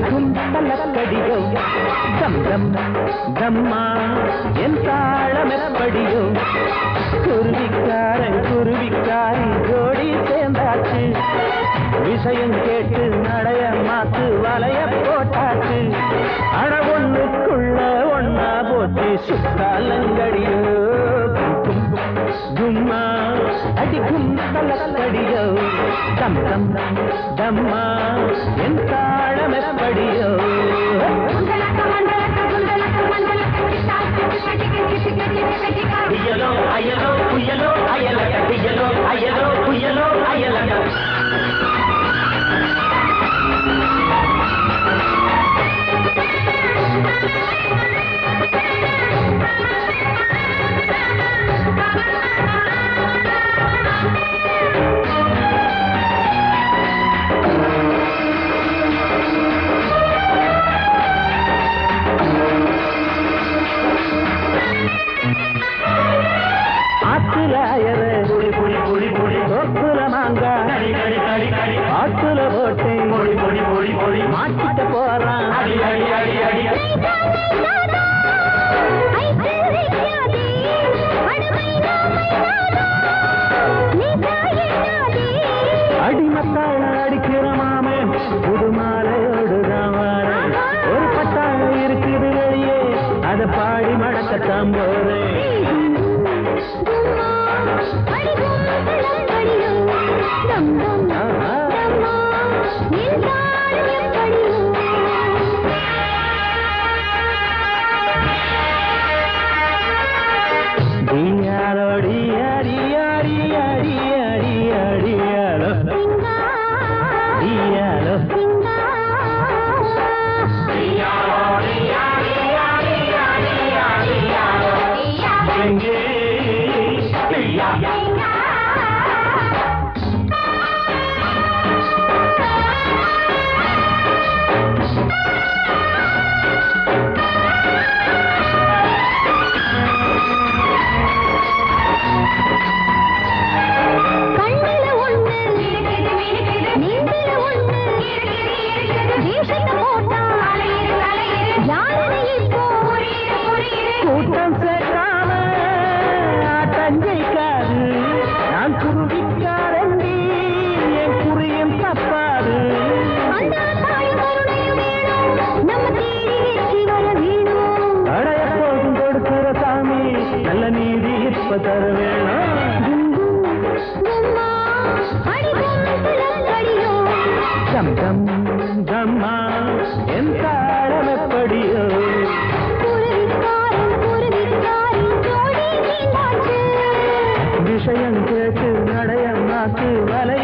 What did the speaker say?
அடிக்கும் தலக்கடியோ தம் தம் தம்மா என் தாளம் எப்படியோ குருவிக்காரன் குருவிக்காரி ஜோடி சேர்ந்தாச்சு விஷயம் கேட்டு நடைய மாத்து வலைய போட்டாச்சு அட ஒண்ணுக்குள்ள ஒன்னா போச்சு சுத்தாலங்கடியோ கும்மா அடிக்கும் தலக்கடியோ தம் தம் தம்மா என் தாளம் எப்படியோ புயலோ அயலோ புயலோ அயலக புயலோ அயலோ புயலோ அயலக ஆட்டுல போட்டே மாட்டிட்ட போறான் அடிமத்தாள அடிக்கிற மாமே புது மாலையோடுதான் ஒரு பட்டாள இருக்குது வெளியே அதை பாடி மடக்கத்தான் போறேன் விஷயம் கேட்டு நடைய மாத்து வலை